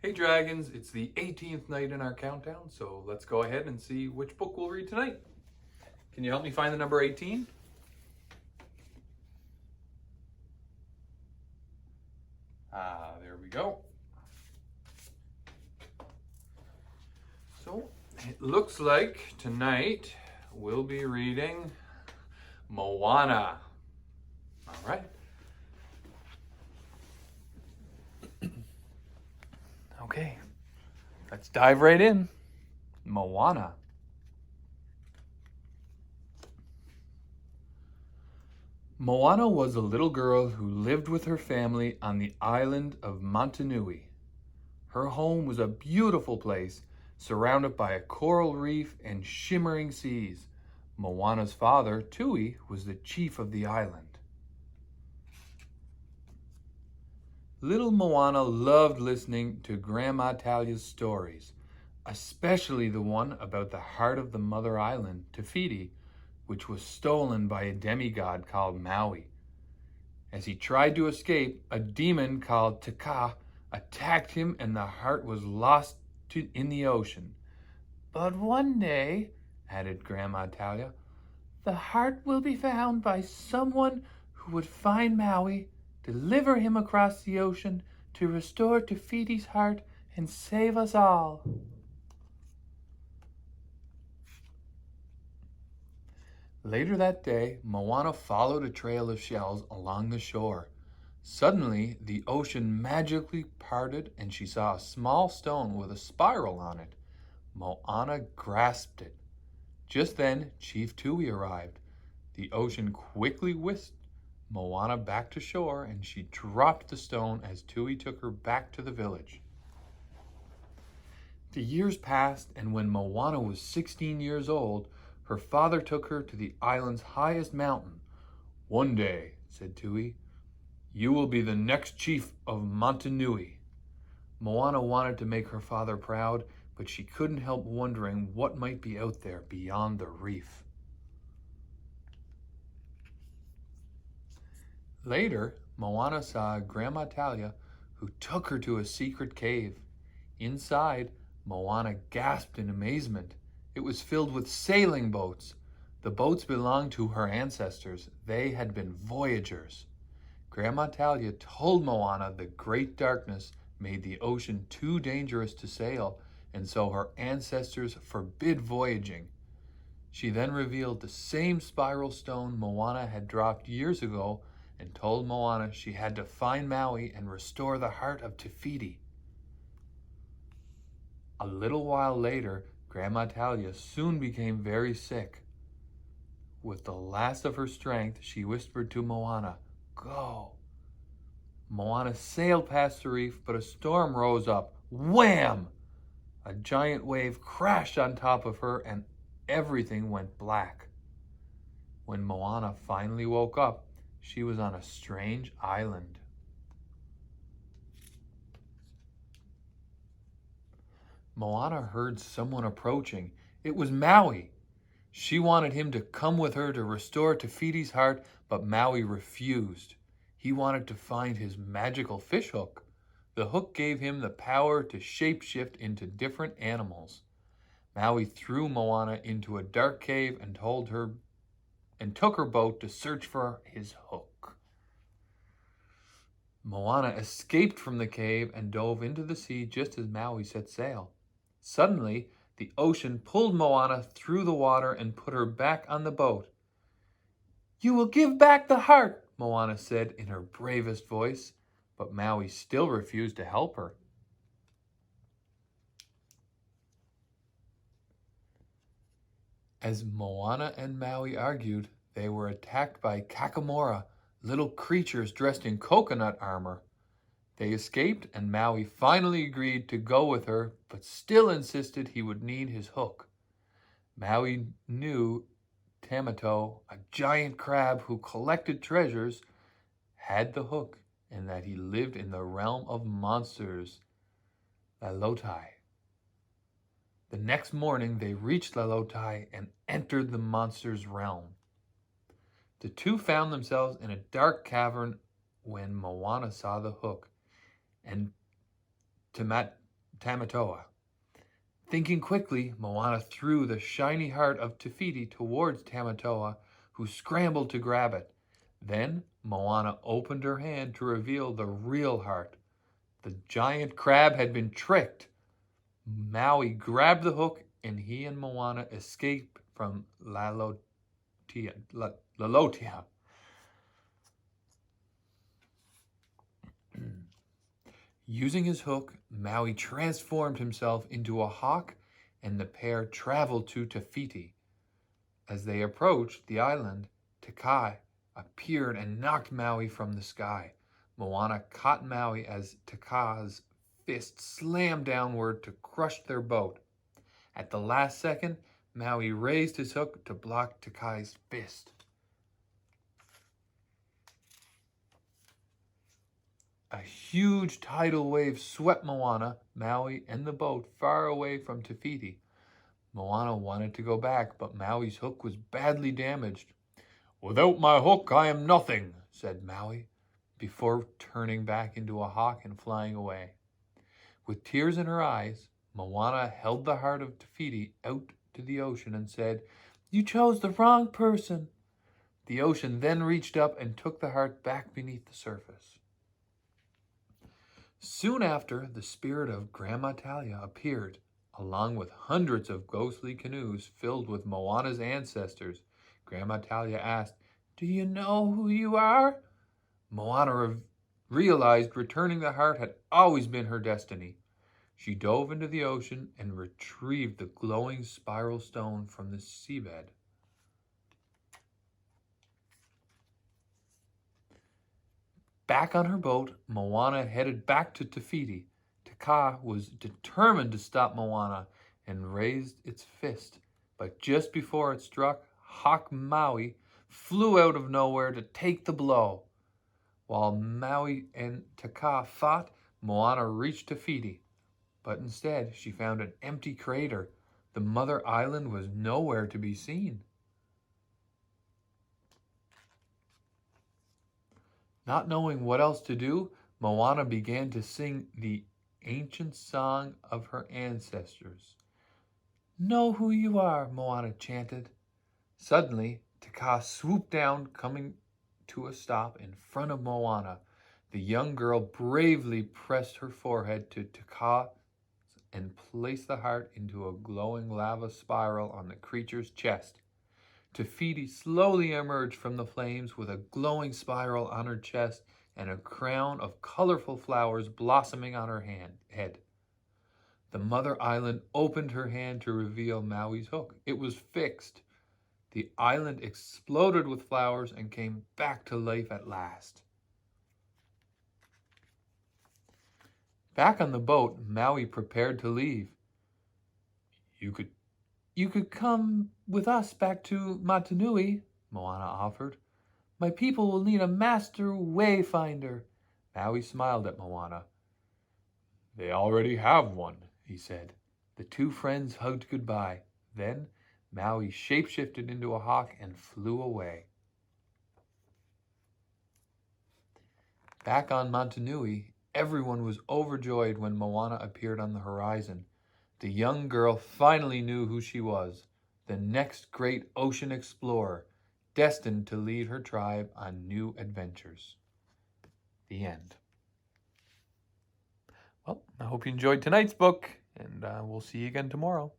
Hey Dragons, it's the 18th night in our countdown, so let's go ahead and see which book we'll read tonight. Can you help me find the number 18? There we go. So, it looks like tonight we'll be reading Moana. All right. Okay, let's dive right in. Moana. Moana was a little girl who lived with her family on the island of Motunui. Her home was a beautiful place, surrounded by a coral reef and shimmering seas. Moana's father, Tui, was the chief of the island. Little Moana loved listening to Grandma Talia's stories, especially the one about the heart of the mother island, Te Fiti, which was stolen by a demigod called Maui. As he tried to escape, a demon called Taka attacked him and the heart was lost in the ocean. But one day, added Grandma Talia, the heart will be found by someone who would find Maui, deliver him across the ocean to restore Te Fiti's heart and save us all. Later that day, Moana followed a trail of shells along the shore. Suddenly, the ocean magically parted and she saw a small stone with a spiral on it. Moana grasped it. Just then, Chief Tui arrived. The ocean quickly whisked Moana back to shore and she dropped the stone as Tui took her back to the village. The years passed, and when Moana was 16 years old, her father took her to the island's highest mountain. One day, said Tui, you will be the next chief of Motunui. Moana wanted to make her father proud, but she couldn't help wondering what might be out there beyond the reef. Later, Moana saw Grandma Talia, who took her to a secret cave. Inside, Moana gasped in amazement. It was filled with sailing boats. The boats belonged to her ancestors. They had been voyagers. Grandma Talia told Moana the great darkness made the ocean too dangerous to sail, and so her ancestors forbid voyaging. She then revealed the same spiral stone Moana had dropped years ago and told Moana she had to find Maui and restore the heart of Te Fiti. A little while later, Grandma Talia soon became very sick. With the last of her strength, she whispered to Moana, "Go." Moana sailed past the reef, but a storm rose up. Wham! A giant wave crashed on top of her and everything went black. When Moana finally woke up, she was on a strange island. Moana heard someone approaching. It was Maui. She wanted him to come with her to restore Te Fiti's heart, but Maui refused. He wanted to find his magical fish hook. The hook gave him the power to shapeshift into different animals. Maui threw Moana into a dark cave and took her boat to search for his hook. Moana escaped from the cave and dove into the sea just as Maui set sail. Suddenly, the ocean pulled Moana through the water and put her back on the boat. "You will give back the heart," Moana said in her bravest voice, but Maui still refused to help her. As Moana and Maui argued, they were attacked by kakamora, little creatures dressed in coconut armor. They escaped, and Maui finally agreed to go with her, but still insisted he would need his hook. Maui knew Tamato, a giant crab who collected treasures, had the hook, and that he lived in the realm of monsters, Lalotai. The next morning they reached Lalotai and entered the monster's realm. The two found themselves in a dark cavern when Moana saw the hook, and Tamatoa. Thinking quickly, Moana threw the shiny heart of Te Fiti towards Tamatoa, who scrambled to grab it. Then Moana opened her hand to reveal the real heart. The giant crab had been tricked. Maui grabbed the hook, and he and Moana escaped from Lalotia. Using his hook, Maui transformed himself into a hawk, and the pair traveled to Te Fiti. As they approached the island, Te Kai appeared and knocked Maui from the sky. Moana caught Maui as Te Kai's fist slammed downward to crush their boat. At the last second, Maui raised his hook to block Te Kai's fist. A huge tidal wave swept Moana, Maui, and the boat far away from Te Fiti. Moana wanted to go back, but Maui's hook was badly damaged. "Without my hook, I am nothing," said Maui, before turning back into a hawk and flying away. With tears in her eyes, Moana held the heart of Te Fiti out to the ocean and said, "You chose the wrong person." The ocean then reached up and took the heart back beneath the surface. Soon after, the spirit of Grandma Talia appeared, along with hundreds of ghostly canoes filled with Moana's ancestors. Grandma Talia asked, "Do you know who you are?" Moana realized returning the heart had always been her destiny. She dove into the ocean and retrieved the glowing spiral stone from the seabed. Back on her boat, Moana headed back to Te Fiti. Te Kai was determined to stop Moana and raised its fist. But just before it struck, Hawk Maui flew out of nowhere to take the blow. While Maui and Te Kai fought, Moana reached Te Fiti. But instead, she found an empty crater. The mother island was nowhere to be seen. Not knowing what else to do, Moana began to sing the ancient song of her ancestors. "Know who you are," Moana chanted. Suddenly, Te Kai swooped down, coming to a stop in front of Moana. The young girl bravely pressed her forehead to Te Kai and placed the heart into a glowing lava spiral on the creature's chest. Te Fiti slowly emerged from the flames with a glowing spiral on her chest and a crown of colorful flowers blossoming on her head. The mother island opened her hand to reveal Maui's hook. It was fixed. The island exploded with flowers and came back to life at last. Back on the boat, Maui prepared to leave. You could come with us back to Motunui," Moana offered. "My people will need a master wayfinder." Maui smiled at Moana. "They already have one," he said. The two friends hugged goodbye. Then Maui shapeshifted into a hawk and flew away. Back on Motunui, everyone was overjoyed when Moana appeared on the horizon. The young girl finally knew who she was, the next great ocean explorer, destined to lead her tribe on new adventures. The end. Well, I hope you enjoyed tonight's book, and we'll see you again tomorrow.